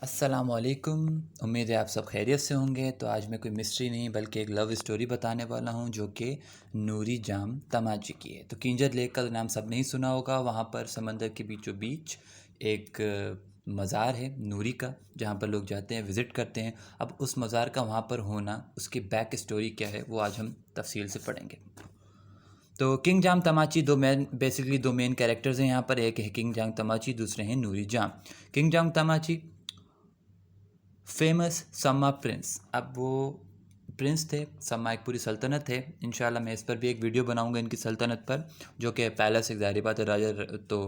अस्सलामुअलैकुम। उम्मीद है आप सब खैरियत से होंगे। तो आज मैं कोई मिस्ट्री नहीं बल्कि एक लव स्टोरी बताने वाला हूँ जो कि नूरी जाम तमाची की है। तो किंजर लेक का नाम सब नहीं सुना होगा। वहाँ पर समंदर के बीचों बीच एक मज़ार है नूरी का, जहाँ पर लोग जाते हैं, विज़िट करते हैं। अब उस मज़ार का वहाँ पर होना, उसकी बैक स्टोरी क्या है, वो आज हम तफसील से पढ़ेंगे। तो किंग जाम तमाची दो मेन कैरेक्टर्स हैं यहाँ पर। एक है किंग जाम तमाची, दूसरे हैं नूरी जाम। किंग जाम तमाची फेमस सम्मा प्रिंस। अब वो प्रिंस थे, सम्मा एक पूरी सल्तनत है। इंशाल्लाह मैं इस पर भी एक वीडियो बनाऊंगा इनकी सल्तनत पर, जो कि पैलेस, एक ज़ाहिर बात है राजा तो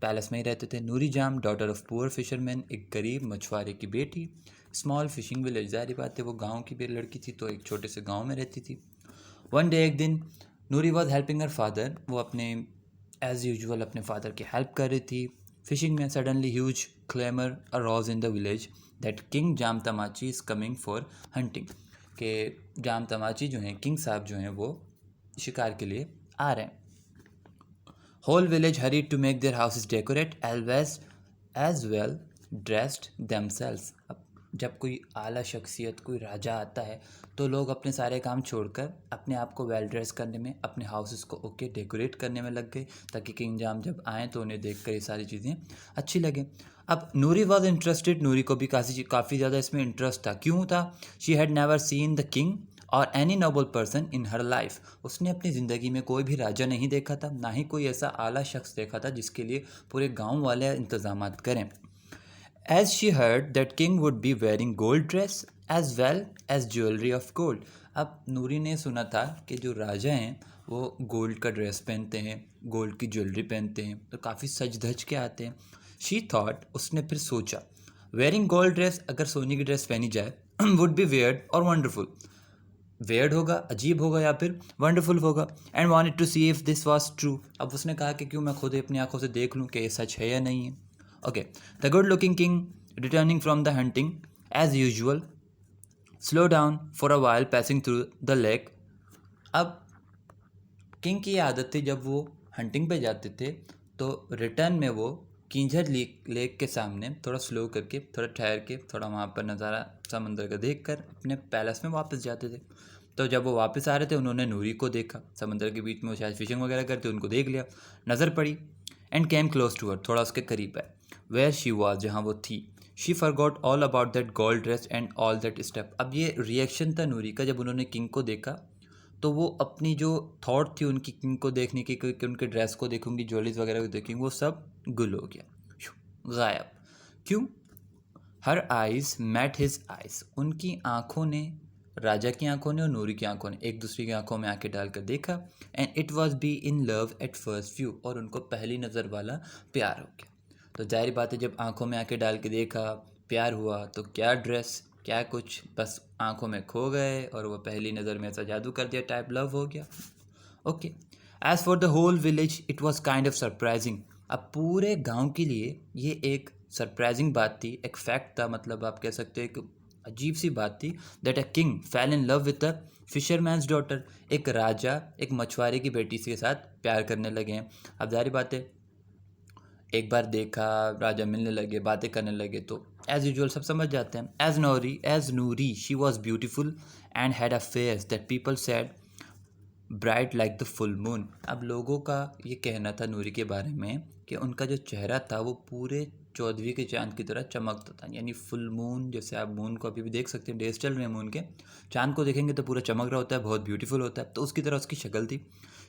पैलेस में ही रहते थे। नूरी जाम डॉटर ऑफ पुअर फिशरमैन, एक गरीब मछुआरे की बेटी। स्मॉल फिशिंग विलेज, ज़ाहिर बात है वो गाँव की भी लड़की थी तो एक छोटे से गाँव में रहती थी। वन डे, एक दिन, Noori was helping her father. वो अपने एज़ यूजुअल अपने फादर की हेल्प कर रही थी फिशिंग में। Suddenly huge clamour arose in the village that king Jam Tamachi is coming for hunting. के जाम तमाची जो हैं, किंग साहब जो हैं, वो शिकार के लिए आ रहे हैं। Whole village hurried to make their houses decorate as well dressed themselves. अब जब कोई आला शख्सियत, कोई राजा आता है तो लोग अपने सारे काम छोड़कर अपने आप को वेल ड्रेस करने में, अपने हाउसेस को ओके डेकोरेट करने में लग गए, ताकि किंग जाम जब आएँ तो उन्हें देखकर ये सारी चीज़ें अच्छी लगें। अब नूरी वॉज इंटरेस्टेड, नूरी को भी काफ़ी ज़्यादा इसमें इंटरेस्ट था। क्यों था? She had never seen the king or any noble person in her life. उसने अपनी ज़िंदगी में कोई भी राजा नहीं देखा था, ना ही कोई ऐसा आला शख्स देखा था जिसके लिए पूरे गांव वाले इंतजाम करें। As she heard that king would be wearing gold dress as well as jewellery of gold. अब नूरी ने सुना था कि जो राजा हैं वो गोल्ड का ड्रेस पहनते हैं, गोल्ड की ज्वेलरी पहनते हैं, तो काफ़ी सज धज के आते हैं। शी थॉट, उसने फिर सोचा, वेयरिंग गोल्ड ड्रेस, अगर सोने की ड्रेस पहनी जाए, वुड बी वेयर्ड और वंडरफुल। वेयर्ड होगा, अजीब होगा, या फिर वंडरफुल होगा। And wanted to see if this was true. अब उसने कहा कि क्यों मैं खुद अपनी आंखों से देख लूँ कि ये सच है या नहीं है। Okay, the good looking king returning from the hunting as usual slow down for a while passing through the lake. अब किंग की ये आदत थी, जब वो हंटिंग पे जाते थे तो रिटर्न में वो किंजर लेक के सामने थोड़ा स्लो करके, थोड़ा ठहर के, थोड़ा वहाँ पर नज़ारा समंदर का देख कर अपने पैलेस में वापस जाते थे। तो जब वो वापस आ रहे थे उन्होंने नूरी को देखा। समंदर के बीच में वो शायद फिशिंग वगैरह करते, उनको देख लिया, नज़र पड़ी। And came close to her, थोड़ा उसके करीब है। वेयर शी वॉज, जहाँ वो थी। She forgot all about that gold dress and all that step. अब ये रिएक्शन था नूरी का जब उन्होंने किंग को देखा। तो वो अपनी जो थॉट थी उनकी किंग को देखने की, कि उनके ड्रेस को देखूंगी, ज्वेलरीज वगैरह को देखूंगी, वो सब गुल हो गया, गायब। क्यों? Her eyes met his eyes. उनकी आंखों ने, राजा की आंखों ने और नूरी की आंखों ने एक दूसरे की आंखों में आंखें डालकर देखा। And it was be in love at first view. और उनको पहली नज़र वाला प्यार हो गया। तो जाहिर बात है, जब आंखों में आंखें डाल के देखा, प्यार हुआ, तो क्या ड्रेस, क्या कुछ, बस आंखों में खो गए और वो पहली नज़र में ऐसा जादू कर दिया टाइप लव हो गया। Okay. As for the whole village it was kind of surprising. अब पूरे गांव के लिए ये एक सरप्राइजिंग बात थी, एक फैक्ट था, मतलब आप कह सकते हो एक अजीब सी बात थी, that a king fail in love with a fisherman's daughter. एक राजा एक मछुआरे की बेटी के साथ प्यार करने लगे हैं। अब जाहिर बात है, एक बार देखा, राजा मिलने लगे, बातें करने लगे, तो एज यूजुअल सब समझ जाते हैं। As Noori she was beautiful and had a face that people said bright like the full moon. अब लोगों का ये कहना था नूरी के बारे में कि उनका जो चेहरा था वो पूरे 14वीं के चांद की तरह चमकता था। यानी फुल मून, जैसे आप मून को अभी भी देख सकते हैं, डेज चल रहे हैं मून के, चांद को देखेंगे तो पूरा चमक रहा होता है, बहुत ब्यूटीफुल होता है, तो उसकी तरह उसकी शक्ल थी।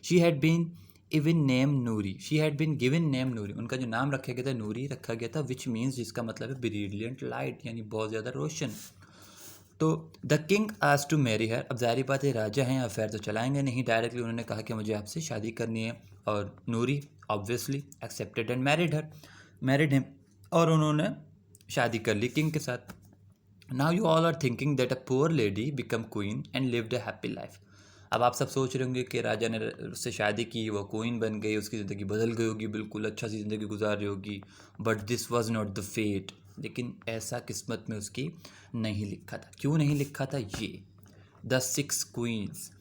She had been even name Noori, she had been given name Noori. उनका जो नाम रखा गया था नूरी रखा गया था, विच मीन्स, जिसका मतलब है ब्रिलियंट लाइट, यानी बहुत ज़्यादा रोशन। तो द किंग आज टू मैरी हर। अब जाहिर बात है, राजा हैं, अफेयर तो चलाएंगे नहीं, डायरेक्टली उन्होंने कहा कि मुझे आपसे शादी करनी है। और Noori obviously accepted and married him, और उन्होंने शादी कर ली किंग के साथ। Now you all are thinking that a poor lady become queen and lived a happy life. अब आप सब सोच रहे होंगे कि राजा ने उससे शादी की, वो क्वीन बन गई, उसकी ज़िंदगी बदल गई होगी, बिल्कुल अच्छा सी ज़िंदगी गुजार रही होगी। But this was not the fate. लेकिन ऐसा किस्मत में उसकी नहीं लिखा था। क्यों नहीं लिखा था? ये द 6 क्वींस,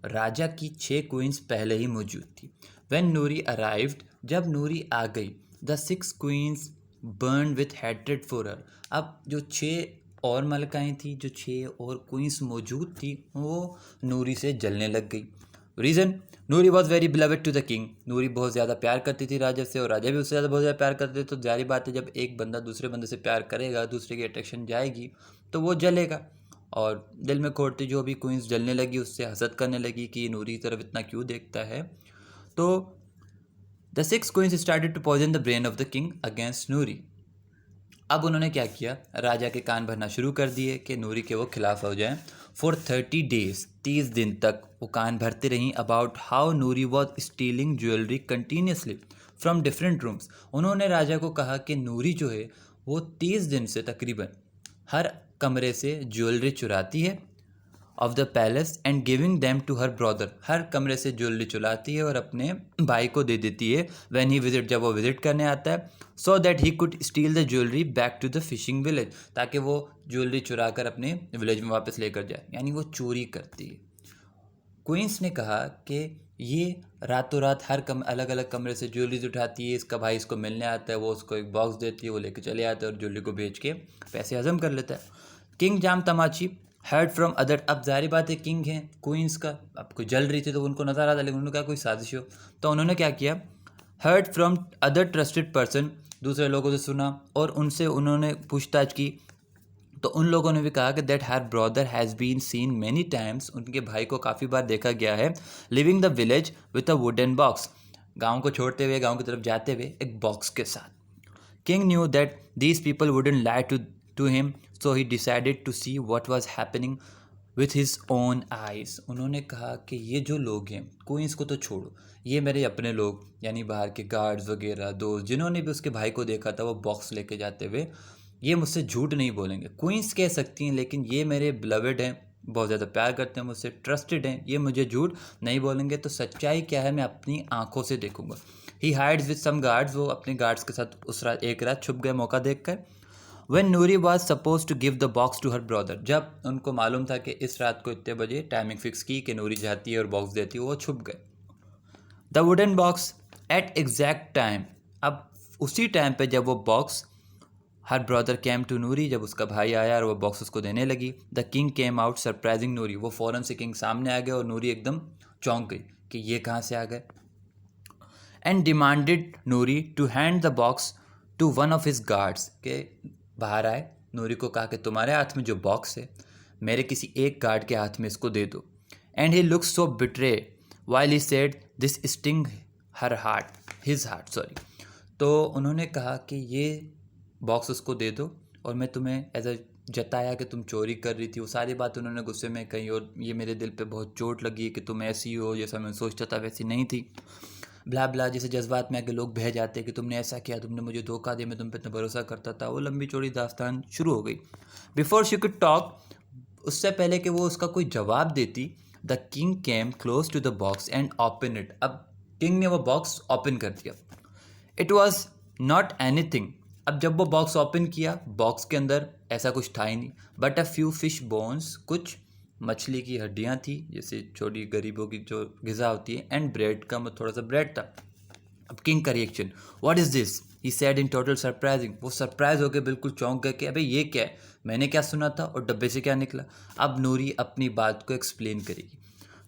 राजा की 6 क्वींस पहले ही मौजूद थी। व्हेन नूरी अराइव्ड, जब नूरी आ गई, the 6 queens burned with hatred for her। अब जो 6 और मलकाएं थी, जो 6 और क्वींस मौजूद थी, वो नूरी से जलने लग गई। Reason, Noori was very beloved to the king. Noori बहुत ज़्यादा प्यार करती थी राजा से, और राजा भी उससे ज़्यादा बहुत ज़्यादा प्यार करते थे। तो जारी बात है, जब एक बंदा दूसरे बंदे से प्यार करेगा, दूसरे की अट्रैक्शन जाएगी, तो वो जलेगा। और दिल में खोटती जो भी क्वींस जलने लगी, उससे हसद करने लगी कि नूरी की तरफ इतना क्यों देखता है। तो the 6 queens started to poison the brain of the king against Noori. अब उन्होंने क्या किया, राजा के कान भरना शुरू कर दिए कि नूरी के वो खिलाफ हो जाएं। फॉर 30 डेज, 30 दिन तक वो कान भरते रहीं about how Noori was stealing jewellery continuously from different rooms. उन्होंने राजा को कहा कि नूरी जो है वो 30 दिन से तकरीबन हर कमरे से ज्वेलरी चुराती है off the palace and giving them to her brother. हर कमरे से ज्वेलरी चुराती है और अपने भाई को दे देती है व्हेन ही विजिट, जब वो विजिट करने आता है, so that he could steal the jewellery back to the fishing village, ताकि वो ज्वेलरी चुरा कर अपने विलेज में वापस लेकर जाए, यानी वो चोरी करती है। क्वींस ने कहा कि ये रातों रात अलग अलग कमरे से ज्वेलरीज उठाती है, इसका भाई इसको मिलने आता है, वो उसको एक बॉक्स देती है, वो लेके चले आता है और ज्वेलरी को बेच के पैसे हजम कर लेता है। King Jam Tamachi heard from other. अब जारी बात है, किंग है क्वींस का, अब कोई जल रही थी तो उनको नजर आ था, लेकिन उन्होंने कहा कोई साजिश हो, तो उन्होंने क्या किया, heard from other trusted person, दूसरे लोगों से सुना और उनसे उन्होंने पूछताछ की। तो उन लोगों ने भी कहा कि that her brother has been seen many times, उनके भाई को काफ़ी बार देखा गया है, living the village with a wooden box, गांव को छोड़ते हुए, गांव की तरफ जाते हुए एक बॉक्स के साथ। King knew that these people wouldn't lie to him, so he decided to see what was happening with his own eyes. उन्होंने कहा कि ये जो लोग हैं, क्वींस को तो छोड़ो, ये मेरे अपने लोग, यानी बाहर के गार्ड्स वगैरह दोस्त, जिन्होंने भी उसके भाई को देखा था वो बॉक्स लेके जाते हुए, ये मुझसे झूठ नहीं बोलेंगे। क्वींस कह सकती हैं, लेकिन ये मेरे बिलवेड हैं, बहुत ज़्यादा प्यार करते हैं मुझसे, ट्रस्टेड हैं, ये मुझे झूठ नहीं बोलेंगे। तो सच्चाई क्या है मैं अपनी आंखों से देखूंगा। ही हाइड्स विद सम गार्ड्स, वो अपने गार्ड्स के साथ उस रात एक रात छुप गए मौका देखकर। When Noori was suppose to give the box to her brother, जब उनको मालूम था कि इस रात को इतने बजे टाइमिंग फिक्स की कि नूरी जाती है और बॉक्स देती है, वो छुप गए। The wooden box at exact time, अब उसी टाइम पे जब वो box, her brother came to Noori, जब उसका भाई आया और वो बॉक्स उसको देने लगी, the king came out surprising Noori, वो फ़ौरन से किंग सामने आ गया और नूरी एकदम चौंक गई कि ये कहाँ से आ गए। And demanded Noori to hand the box to one of his guards, के बाहर आए, नूरी को कहा कि तुम्हारे हाथ में जो बॉक्स है, मेरे किसी एक गार्ड के हाथ में इसको दे दो। And he looks so betray while he said this sting her heart his heart sorry. तो उन्होंने कहा कि ये बॉक्स उसको दे दो, और मैं तुम्हें एज अ जताया कि तुम चोरी कर रही थी, वो सारी बात उन्होंने गुस्से में कही, और ये मेरे दिल पे बहुत चोट लगी कि तुम ऐसी हो, जैसा मैं सोचता था वैसी नहीं थी, ब्ला ब्ला, जैसे जज्बात में आके लोग बह जाते हैं कि तुमने ऐसा किया, तुमने मुझे धोखा दिया, मैं तुम पे इतना भरोसा करता था। वो लंबी चौड़ी दास्तान शुरू हो गई। बिफोर शी कुड टॉक, उससे पहले कि वो उसका कोई जवाब देती, the king came close to the box and open it. अब किंग ने वो बॉक्स ओपन कर दिया। It was not anything. अब जब वो बॉक्स ओपन किया, बॉक्स के अंदर ऐसा कुछ था ही नहीं, but a few fish bones, कुछ मछली की हड्डियाँ थी, जैसे छोटी गरीबों की जो ग़िज़ा होती है, एंड ब्रेड का थोड़ा सा ब्रेड था। अब किंग का reaction, what is this, he said in total surprising. वो सरप्राइज होकर बिल्कुल चौंक गए कि अबे ये क्या है, मैंने क्या सुना था और डब्बे से क्या निकला। अब नूरी अपनी बात को एक्सप्लेन करेगी।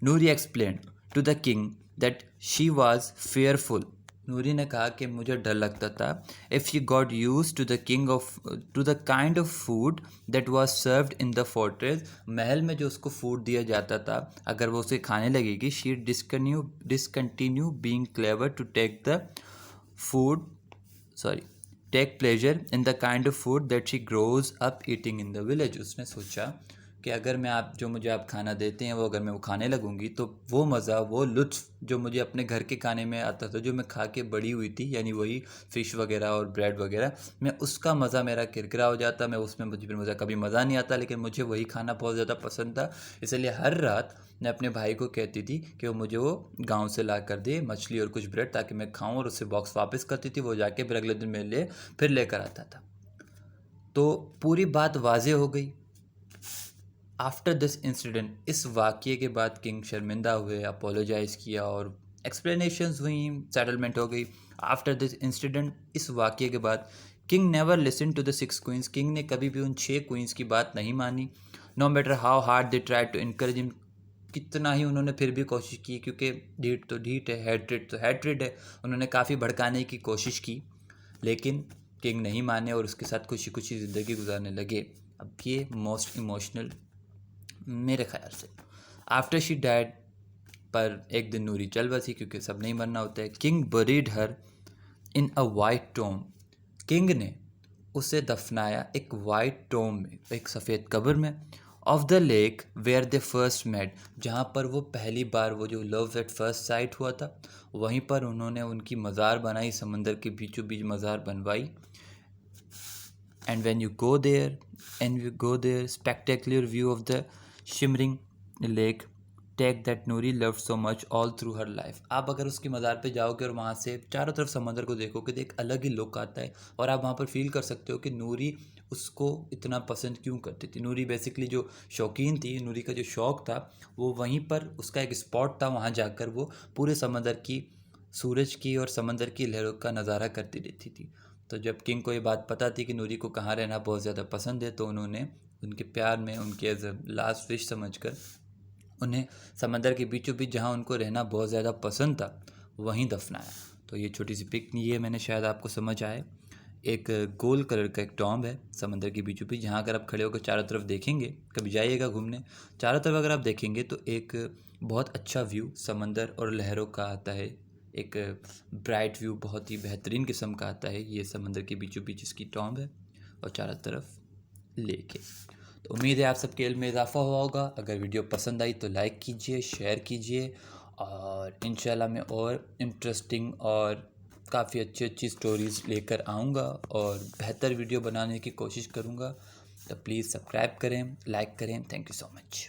Noori explain to the king that she was fearful. Noori ने कहा कि मुझे डर लगता था, if she got use to the king of to the kind of food that was served in the fortress, महल में जो उसको फूड दिया जाता था, अगर वो उसे खाने लगेगी, she discontinue being clever to take the food take pleasure in the kind of food that she grows up eating in the village. उसने सोचा कि अगर मैं मुझे आप खाना देते हैं, वो अगर मैं वो खाने लगूंगी, तो वो मज़ा, वो लुत्फ़ जो मुझे अपने घर के खाने में आता था, जो मैं खा के बड़ी हुई थी, यानी वही फ़िश वगैरह और ब्रेड वगैरह, मैं उसका मज़ा मेरा किरकिरा हो जाता, मैं उसमें मुझे कभी मज़ा नहीं आता, लेकिन मुझे वही खाना बहुत ज़्यादा पसंद था। इसलिए हर रात मैं अपने भाई को कहती थी कि वो मुझे वो गाँव से ला कर दे मछली और कुछ ब्रेड, ताकि मैं खाऊँ, और उससे बॉक्स वापस करती थी, वो जाके फिर अगले दिन मेरे लिए फिर लेकर आता था। तो पूरी बात वाज़े हो गई। आफ्टर दिस इंसिडेंट, इस वाक़ये के बाद किंग शर्मिंदा हुए, अपोलोजाइज़ किया और एक्सप्लेनेशंस हुई, सेटलमेंट हो गई। आफ्टर दिस इंसिडेंट, इस वाक़ये के बाद king never listen to the 6 queens, king ने कभी भी उन 6 क्वींस की बात नहीं मानी। No matter how hard they try to encourage him, कितना ही उन्होंने फिर भी कोशिश की, क्योंकि ढीठ तो ढीठ है, हैट्रिड तो हैट्रिड है, उन्होंने काफ़ी भड़काने की कोशिश की, लेकिन किंग नहीं माने और उसके साथ खुशी खुशी ज़िंदगी गुजारने लगे। अब ये मोस्ट इमोशनल मेरे ख्याल से। आफ्टर शी डैड, पर एक दिन नूरी चल बसी, क्योंकि सब नहीं मरना होता है। King buried her in a white tomb, king ने उसे दफनाया एक वाइट टोम में, एक सफ़ेद कब्र में। Of the lake where they first met, जहाँ पर वो पहली बार वो जो लव एट फर्स्ट साइट हुआ था, वहीं पर उन्होंने उनकी मज़ार बनाई, समंदर के बीचों बीच मज़ार बनवाई। And when you go there spectacular view of the shimmering lake, take that Noori loved so much all through her life. आप अगर उसकी मज़ार पे जाओगे और वहाँ से चारों तरफ समंदर को देखोगे तो एक अलग ही लुक आता है, और आप वहाँ पर फील कर सकते हो कि नूरी उसको इतना पसंद क्यों करती थी। नूरी बेसिकली जो शौकीन थी, नूरी का जो शौक़ था, वो वहीं पर उसका एक स्पॉट था, वहाँ जाकर वो पूरे समंदर की, सूरज की और समंदर की लहरों का नज़ारा करती रहती थी। तो जब किंग को ये बात पता थी कि नूरी को कहाँ रहना बहुत ज़्यादा पसंद है, तो उन्होंने उनके प्यार में, उनके एज अ लास्ट विश समझकर उन्हें समंदर के बीचों बीच, जहाँ उनको रहना बहुत ज़्यादा पसंद था, वहीं दफनाया। तो ये छोटी सी पिक ये मैंने शायद आपको समझ आए। एक गोल्ड कलर का एक टॉम्ब है समंदर के बीचों बीच, जहाँ अगर आप खड़े होकर चारों तरफ देखेंगे, कभी जाइएगा घूमने, चारों तरफ अगर आप देखेंगे तो एक बहुत अच्छा व्यू समंदर और लहरों का आता है, एक ब्राइट व्यू बहुत ही बेहतरीन किस्म का आता है। ये समंदर के बीचों बीच इसकी टॉम्ब है और चारों तरफ लेके। तो उम्मीद है आप सबके इल्म में इजाफ़ा हुआ होगा। अगर वीडियो पसंद आई तो लाइक कीजिए, शेयर कीजिए, और इंशाल्लाह मैं और इंटरेस्टिंग और काफ़ी अच्छी अच्छी स्टोरीज़ लेकर आऊँगा और बेहतर वीडियो बनाने की कोशिश करूँगा। तो प्लीज़ सब्सक्राइब करें, लाइक करें। Thank you so much.